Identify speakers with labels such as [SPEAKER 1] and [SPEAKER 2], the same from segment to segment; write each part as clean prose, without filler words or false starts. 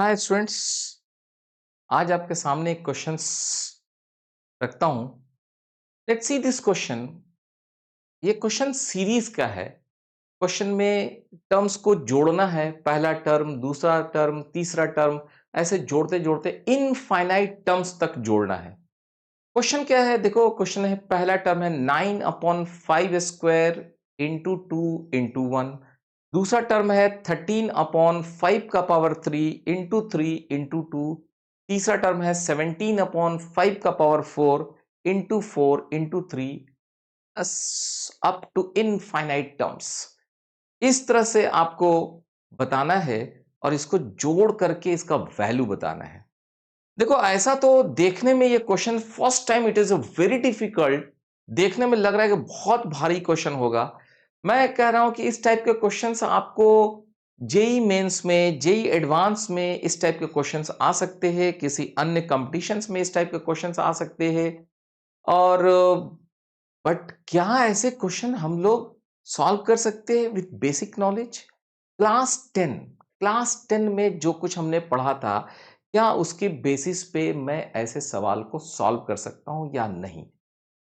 [SPEAKER 1] Hi students. आज आपके सामने एक क्वेश्चंस रखता हूं। Let's see this question. ये क्वेश्चन सीरीज का है। क्वेश्चन में टर्म्स को जोड़ना है, पहला टर्म, दूसरा टर्म, तीसरा टर्म, ऐसे जोड़ते जोड़ते इनफाइनाइट टर्म्स तक जोड़ना है। क्वेश्चन क्या है? देखो, क्वेश्चन है, पहला टर्म है 9/5 स्क्वायर इंटू 2 इंटू 1। दूसरा टर्म है 13/5 का पावर 3 इंटू 3 इंटू 2। तीसरा टर्म है 17/5 का power 4 into 4 into 3, up to infinite terms. इस तरह से आपको बताना है और इसको जोड़ करके इसका वैल्यू बताना है। देखो, ऐसा तो देखने में ये question first time it is a very difficult. देखने में लग रहा है कि बहुत भारी क्वेश्चन होगा। मैं कह रहा हूं कि इस टाइप के क्वेश्चंस आपको जेई मेंस में, जेई एडवांस में इस टाइप के क्वेश्चंस आ सकते हैं, किसी अन्य कंपटीशंस में इस टाइप के क्वेश्चंस आ सकते हैं। और बट क्या ऐसे क्वेश्चन हम लोग सॉल्व कर सकते हैं विथ बेसिक नॉलेज? क्लास 10 में जो कुछ हमने पढ़ा था, क्या उसके बेसिस पे मैं ऐसे सवाल को सॉल्व कर सकता हूं या नहीं?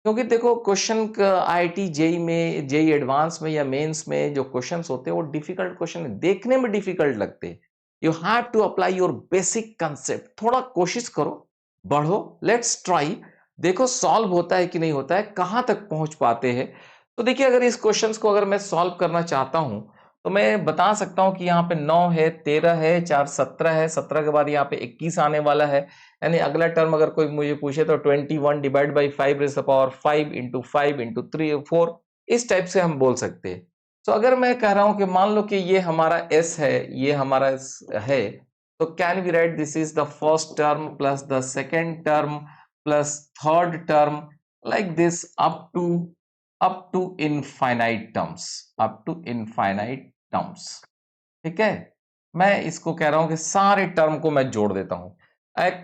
[SPEAKER 1] क्योंकि देखो, क्वेश्चन आईआईटी जेई में, जेई एडवांस में या मेंस में जो क्वेश्चंस होते हैं वो डिफिकल्ट क्वेश्चन देखने में डिफिकल्ट लगते हैं। You have to apply your basic concept. थोड़ा कोशिश करो, बढ़ो, लेट्स ट्राई। देखो सॉल्व होता है कि नहीं होता है, कहां तक पहुंच पाते हैं। तो देखिए, अगर इस क्वेश्चंस को अगर मैं सॉल्व करना चाहता हूं तो मैं बता सकता हूं कि यहाँ पे 9 है, 13 है, 4 17 है, 17 के बाद यहाँ पे 21 आने वाला है। यानी अगला टर्म अगर कोई मुझे पूछे तो 21 डिवाइड बाई 5 इंटू 5 इंटू 3 4, इस टाइप से हम बोल सकते हैं। तो अगर मैं कह रहा हूं कि मान लो कि ये हमारा एस है, ये हमारा है, तो can we write this is the first term plus the second term plus third term, like this up to infinite terms, up to infinite terms. ठीक है। मैं इसको कह रहा हूं कि सारे टर्म को मैं जोड़ देता हूं।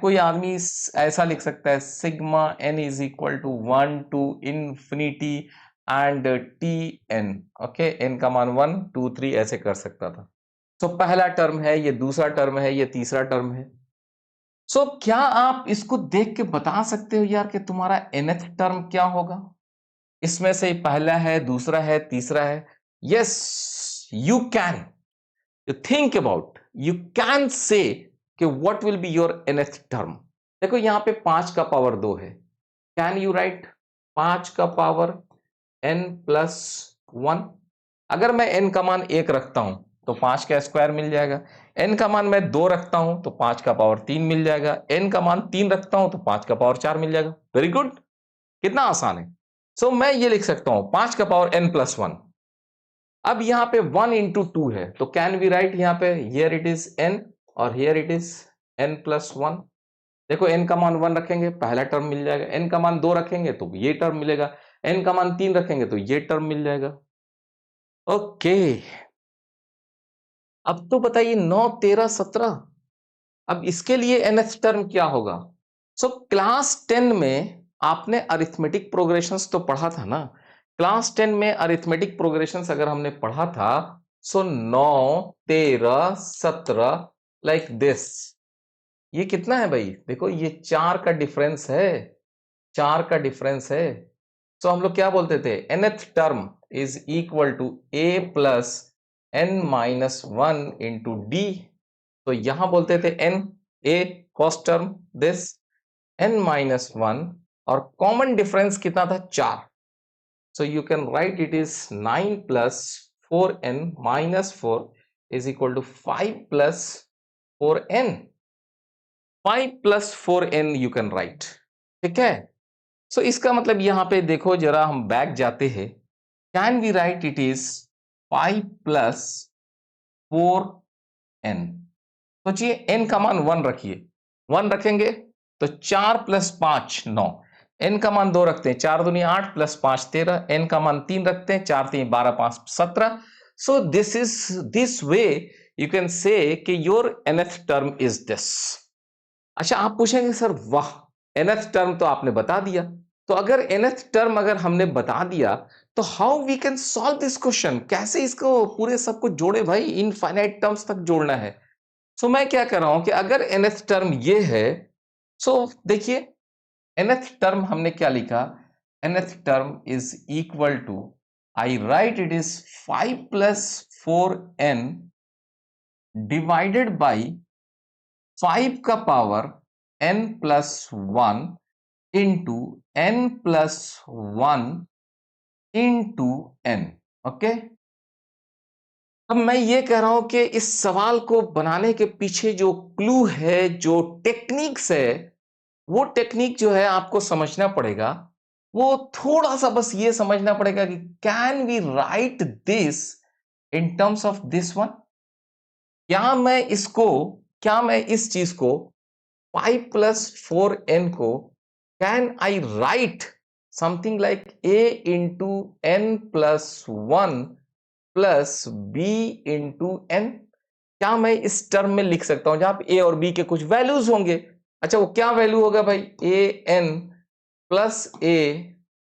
[SPEAKER 1] कोई आदमी ऐसा लिख सकता है, sigma n is equal to 1 to infinity and t n. Okay, n का मान 1 2 3 ऐसे कर सकता था। तो पहला टर्म है, ये दूसरा टर्म है, ये तीसरा टर्म है। सो क्या आप इसको देख के बता सकते हो यार कि तुम्हारा nth टर्म क्या होगा? इसमें से पहला है, दूसरा है, तीसरा है। Yes, you can. You think about, you can say कि what will be your nth term। देखो, यहां पे 5 का पावर 2 है। कैन यू राइट 5 का पावर n प्लस 1? अगर मैं n का मान 1 रखता हूं तो 5 का स्क्वायर मिल जाएगा। n का मान मैं 2 रखता हूं तो 5 का पावर 3 मिल जाएगा। n का मान 3 रखता हूं तो 5 का पावर 4 मिल जाएगा। वेरी गुड, कितना आसान है। सो मैं ये लिख सकता हूं 5 का पावर n प्लस 1। अब यहाँ पे 1 इंटू 2 है, तो कैन वी राइट यहाँ पे, हियर इट इज n और here it is n plus 1। देखो, n का मान 1 रखेंगे पहला टर्म मिल जाएगा, n का मान 2 रखेंगे तो ये टर्म मिलेगा, n का मान 3 रखेंगे तो ये टर्म मिल जाएगा। ओके, अब तो बताइए 9 13 17, अब इसके लिए nth टर्म क्या होगा? सो क्लास 10 में आपने अरिथमेटिक प्रोग्रेशंस तो पढ़ा था ना। क्लास 10 में अरिथमेटिक प्रोग्रेशंस अगर हमने पढ़ा था, सो 9 13 17 लाइक दिस। ये कितना है भाई? देखो, ये 4 का डिफरेंस है, 4 का डिफरेंस है। सो हम लोग क्या बोलते थे, nth term is equal to a plus n-1 into d. तो यहां बोलते थे n, a first term, this n-1, और कॉमन डिफरेंस कितना था? 4। So you can write it is 9 plus 4n-4 is equal to 5 plus 4n। 5 plus 4n you can write. ठीक है। सो इसका मतलब यहां पे देखो जरा, हम बैक जाते हैं। Can we write it is 5 plus 4n। सोचिए, n का मान 1 रखिए, 1 रखेंगे तो 4 प्लस 5 9। n का मान 2 रखते हैं, 4 दूनी 8 प्लस 5 13। n का मान 3 रखते हैं, 4 3 12 5 17। So this is, this way you can say कि your nth term is this. अच्छा, आप पूछेंगे सर वाह, nth टर्म तो आपने बता दिया। तो अगर nth टर्म अगर हमने बता दिया तो how we can solve this question? कैसे इसको पूरे सबको जोड़े भाई? इनफाइनाइट टर्म्स तक जोड़ना है। सो मैं क्या कर रहा हूं कि अगर nth टर्म ये है, सो देखिए nth टर्म हमने क्या लिखा, nth term is equal to, I write it is 5 plus 4n divided by 5 का power n plus 1 into n plus 1 into n। Okay, अब मैं ये कह रहा हूं कि इस सवाल को बनाने के पीछे जो क्लू है, जो टेक्निक्स है, वो टेक्निक जो है आपको समझना पड़ेगा। वो थोड़ा सा बस ये समझना पड़ेगा कि can we write this in terms of this one. क्या मैं इस चीज को 5 प्लस 4n को can I write something like a into n plus 1 plus b into n। क्या मैं इस टर्म में लिख सकता हूं जहां पे a और b के कुछ वैल्यूज होंगे? अच्छा, वो क्या वैल्यू होगा भाई? a n plus a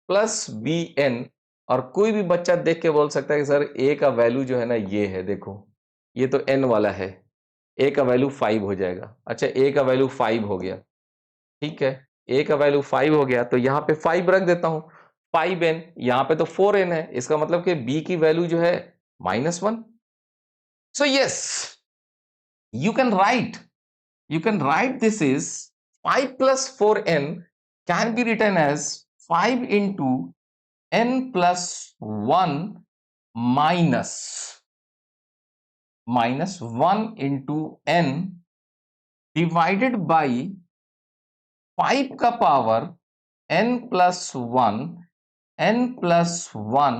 [SPEAKER 1] plus b n. और कोई भी बच्चा देख के बोल सकता है कि सर a का वैल्यू जो है ना ये है, देखो ये तो n वाला है, a का वैल्यू 5 हो जाएगा। अच्छा, a का वैल्यू 5 हो गया, ठीक है, a का वैल्यू 5 हो गया तो यहां पे 5 रख देता हूं, 5n, यहां पे तो 4n है, इसका मतलब कि b की वैल्यू जो है -1। So yes, you can write you can write this is 5 plus 4n can be written as 5 into n plus 1 minus 1 into n divided by 5 का power n plus 1 n plus 1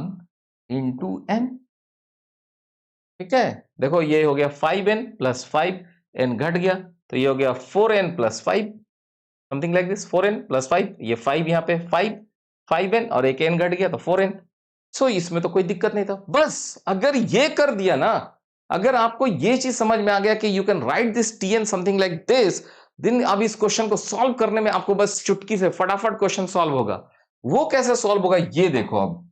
[SPEAKER 1] into n। ठीक है, देखो ये हो गया 5n plus 5, n घट गया तो ये हो गया 4n plus 5, something like this. 4n plus 5, ये 5 यहाँ पे 5n और एक n घट गया तो 4n। सो इसमें तो कोई दिक्कत नहीं था। बस अगर ये कर दिया ना, अगर आपको ये चीज समझ में आ गया कि you can write this tn something like this, then अब इस क्वेश्चन को सॉल्व करने में आपको बस चुटकी से फटाफट क्वेश्चन सॉल्व होगा। वो कैसे सॉल्व होगा ये देखो। अब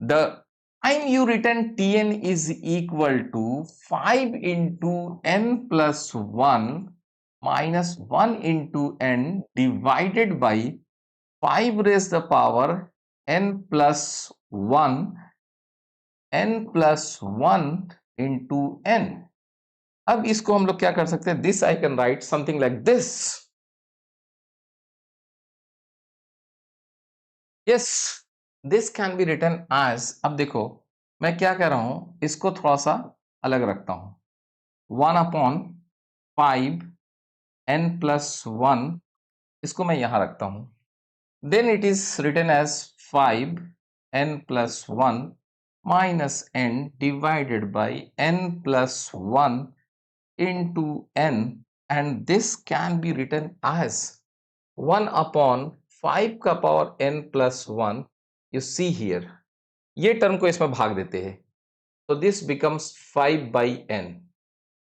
[SPEAKER 1] the time you written tn is equal to 5 into n plus 1 minus 1 into n divided by 5 raised the power n plus 1 n plus 1 into n। अब इसको हम लोग क्या कर सकते हैं? This I can write something like this. Yes, this can be written as, अब देखो मैं क्या कह रहा हूं, इसको थोड़ा सा अलग रखता हूं। 1/5 n प्लस 1, इसको मैं यहां रखता हूं। Then it is written as 5 n plus 1 minus n divided by n plus 1 into n, and this can be written as 1/5 का power n plus 1। You see here, ये टर्म को इसमें भाग देते हैं तो this becomes 5 by n,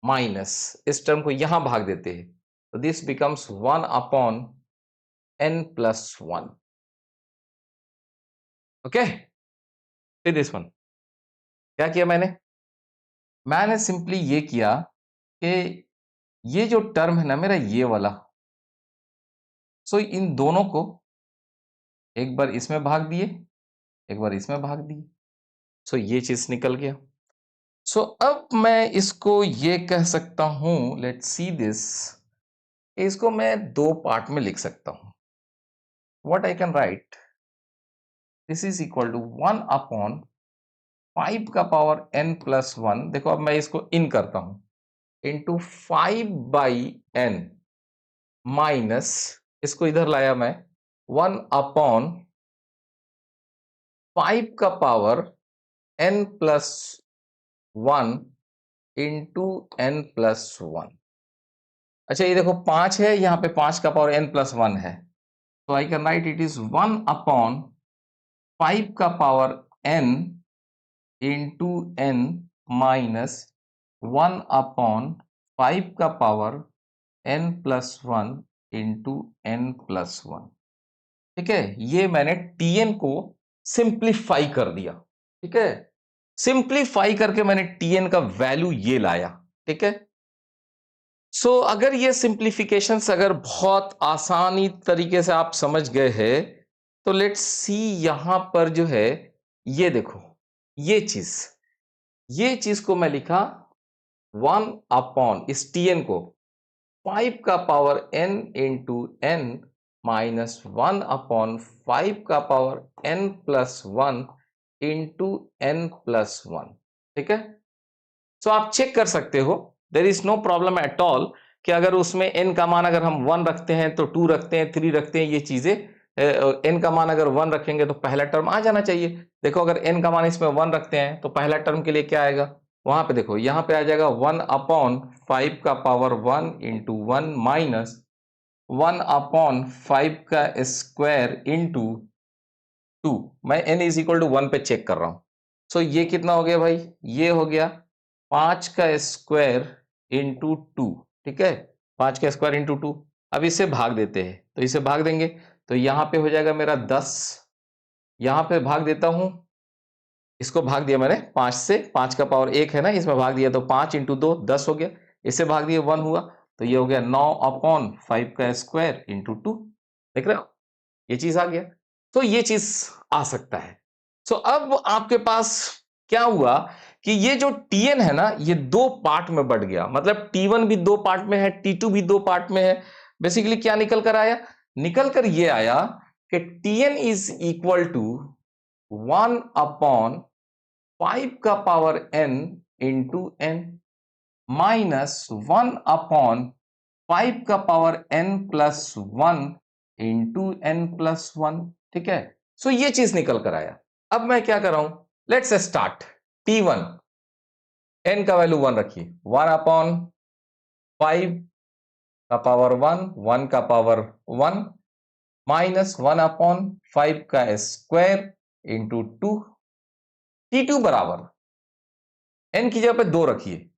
[SPEAKER 1] minus इस term को यहां भाग देते हैं तो this becomes 1/n plus 1। Okay, this one क्या किया मैंने सिंपली ये किया कि ये जो टर्म है ना मेरा, ये वाला, सो इन दोनों को एक बार इसमें भाग दिए, एक बार इसमें भाग दिए, सो ये चीज निकल गया। सो अब मैं इसको ये कह सकता हूं, लेट्स सी दिस, इसको मैं दो पार्ट में लिख सकता हूं। What I can write, this is equal to 1/5 का पावर n प्लस 1, देखो अब मैं इसको इन करता हूं, इंटू 5 बाई n माइनस, इसको इधर लाया मैं, 1/5 का power n plus 1 into n plus 1। अच्छा, ये देखो 5 है, यहाँ पे 5 का पावर n प्लस 1 है, तो आई कैन राइट इट इज 1/5 का power n into n minus 1/5 का power n plus 1 into n plus 1। ठीक है, ये मैंने tn को सिंप्लीफाई कर दिया। ठीक है, सिंप्लीफाई करके मैंने tn का वैल्यू ये लाया। ठीक है, सो अगर ये सिंप्लीफिकेशंस अगर बहुत आसानी तरीके से आप समझ गए हैं, तो लेट्स सी यहां पर जो है, ये देखो, ये चीज को मैं लिखा 1 अपॉन इस टी एन को 5 का power n into N minus 1 upon 5 का power n plus 1 into N plus 1। ठीक है, सो आप चेक कर सकते हो, there is no problem at all कि अगर उसमें n का मान अगर हम 1 रखते हैं तो 2 रखते हैं, 3 रखते हैं, ये चीजें n का मान अगर 1 रखेंगे तो पहला टर्म आ जाना चाहिए। देखो अगर n का मान इसमें 1 रखते हैं तो पहला टर्म के लिए क्या आएगा, वहां पे देखो, यहां पे आ जाएगा 1 अपॉन 5 का पावर 1 इंटू 1 माइनस 1 अपॉन 5 का स्क्वायर इंटू 2। मैं n इज इक्वल टू 1 पे चेक कर रहा हूं। सो ये कितना हो गया भाई, ये हो गया 5 का स्क्वायर इंटू 2। ठीक है, 5 का स्क्वायर इंटू 2। अब इसे भाग देते हैं, तो इसे भाग देंगे तो यहां पे हो जाएगा मेरा 10। यहां पे भाग देता हूं, इसको भाग दिया मैंने 5 से, 5 का पावर 1 है ना, इसमें भाग दिया तो 5 इंटू 2 10 हो गया। इसे भाग दिया 1 हुआ, तो ये हो गया 9 अपॉन 5 का स्क्वायर इंटू 2। देख रहे हो, ये चीज आ गया। तो ये चीज आ सकता है। सो अब आपके पास क्या हुआ कि ये जो टीएन है ना, ये 2 पार्ट में बढ़ गया, मतलब टी1 भी 2 पार्ट में है, टी2 भी 2 पार्ट में है। बेसिकली क्या निकल कर आया, निकल कर ये आया कि T N is equal to 1 upon 5 का power n into N minus 1 upon 5 का power n plus 1 into N plus 1। ठीक है, सो ये चीज निकल कर आया। अब मैं क्या कर रहा हूं, लेट्स स्टार्ट। T1 n का वैल्यू 1 रखिए, 1 अपॉन 5 का पावर 1, 1 का पावर 1 माइनस 1 अपॉन 5 का स्क्वायर इंटू 2। T2 बराबर n की जगह पे 2 रखिए,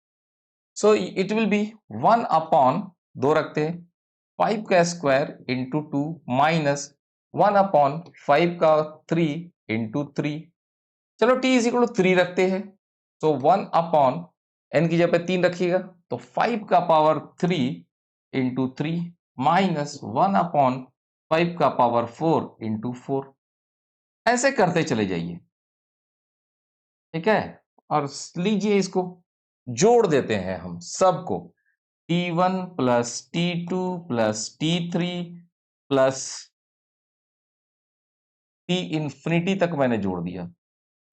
[SPEAKER 1] so it will be 1 upon 2 रखते हैं 5 का स्क्वायर इंटू 2 माइनस 1 अपॉन 5 का 3 इंटू 3। चलो t इज इक्वल टू 3 रखते हैं, तो 1 अपॉन n की जगह पे 3 रखिएगा तो 5 का पावर 3 इंटू 3 माइनस 1 अपॉन 5 का पावर 4 इंटू 4। ऐसे करते चले जाइए। ठीक है, और लीजिए इसको जोड़ देते हैं हम सबको, T1 plus T2 plus T3 plus T infinity तक मैंने जोड़ दिया।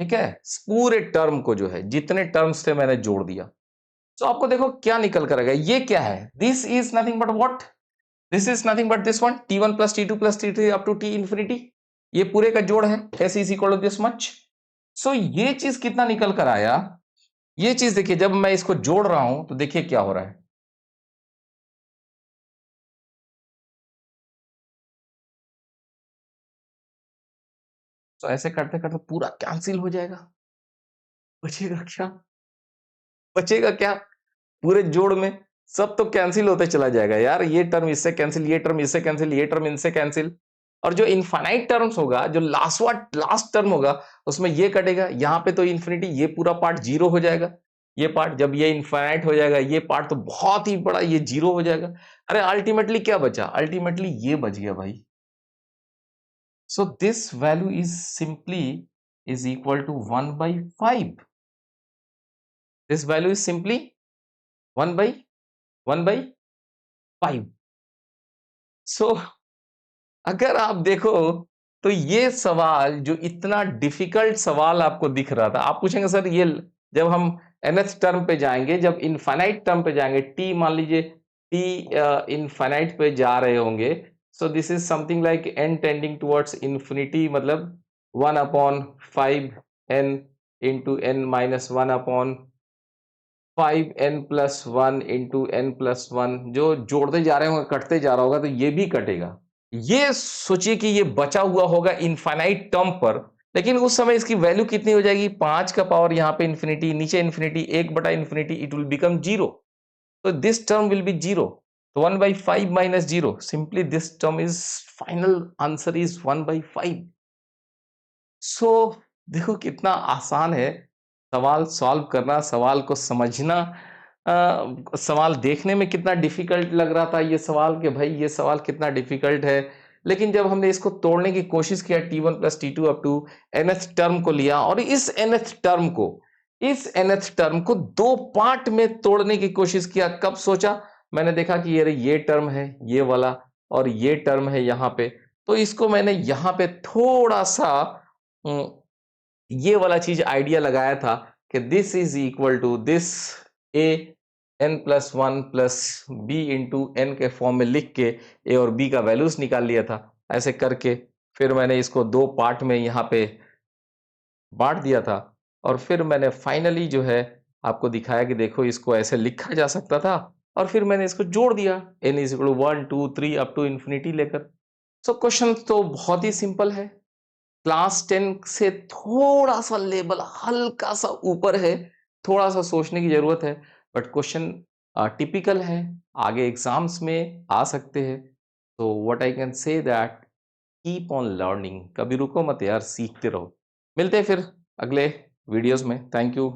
[SPEAKER 1] ठीक है, पूरे टर्म को जो है जितने टर्म्स थे मैंने जोड़ दिया। तो आपको देखो क्या निकल कर आएगा, ये क्या है, this is nothing but what, this is nothing but this one, T1 plus T2 plus T3 up to T infinity, ये पूरे का जोड़ है, s is equal to this much. So ये चीज कितना निकल कर आया, ये चीज देखिए, जब मैं इसको जोड़ रहा हूं तो देखिए क्या हो रहा है, तो ऐसे करते करते पूरा कैंसिल हो जाएगा, बचेगा क्या, बचेगा क्या, पूरे जोड़ में सब तो कैंसिल होते चला जाएगा यार, ये टर्म इससे कैंसिल, ये टर्म इससे कैंसिल, ये टर्म इनसे कैंसिल, और जो इनफाइनाइट टर्म्स होगा, जो लास्ट टर्म होगा, उसमें ये कटेगा, यहां पे तो इन्फिनिटी, ये पूरा पार्ट जीरो हो जाएगा। ये पार्ट जब ये इनफाइनाइट हो जाएगा, ये पार्ट तो बहुत ही बड़ा, ये जीरो हो जाएगा। अरे अल्टीमेटली क्या बचा, अल्टीमेटली ये बच गया भाई। So this value is simply is equal to 1/5। This value is simply 1/5। So अगर आप देखो तो ये सवाल जो इतना डिफिकल्ट सवाल आपको दिख रहा था, आप पूछेंगे सर ये जब हम nth टर्म पे जाएंगे, जब इनफाइनाइट टर्म पे जाएंगे, t मान लीजिए t इनफाइनाइट पे जा रहे होंगे, so this is something like n tending towards infinity, मतलब 1/5 n into N minus 1/5 n+1 into n+1, जो जोड़ते जा रहे होंगे कटते जा रहा होगा, तो ये भी कटेगा। ये सोचिए कि ये बचा हुआ होगा इनफाइनाइट टर्म पर, लेकिन उस समय इसकी वैल्यू कितनी हो जाएगी, 5 का पावर यहाँ पे इंफिनिटी, नीचे इंफिनिटी, 1/इंफिनिटी, इट विल बिकम जीरो, तो this term will be zero. तो 1/5 minus zero, simply this term is, final answer is 1/5। So देखो कितना आसान है सवाल सॉल्व करना, सवाल को समझना, सवाल देखने में कितना डिफिकल्ट लग रहा था ये सवाल, कि भाई ये सवाल कितना डिफिकल्ट है, लेकिन जब हमने इसको तोड़ने की कोशिश किया T1 plus T2 up to nth term को लिया, और इस nth टर्म को दो पार्ट में तोड़ने की कोशिश किया। कब सोचा, मैंने देखा कि ये टर्म है ये वाला, और ये टर्म है यहाँ पे, तो इसको मैंने यहाँ पे थोड़ा सा ये वाला चीज आइडिया लगाया था कि this is equal to this a n plus one plus b into n के फॉर्म में लिख के ए और बी का वैल्यूज निकाल लिया था। ऐसे करके फिर मैंने इसको दो पार्ट में यहाँ पे बांट दिया था, और फिर मैंने फाइनली जो है आपको दिखाया कि देखो इसको ऐसे लिखा जा सकता था, और फिर मैंने इसको जोड़ दिया n is equal to 1 2 3 up to infinity लेकर। सो क्वेश्चन तो बहुत ही सिंपल है, क्लास 10 से थोड़ा सा लेवल हल्का सा ऊपर है, थोड़ा सा सोचने की जरूरत है, बट क्वेश्चन टिपिकल है, आगे एग्जाम्स में आ सकते हैं। तो what I can say that keep on learning, कभी रुको मत यार, सीखते रहो। मिलते हैं फिर अगले वीडियोस में। Thank you.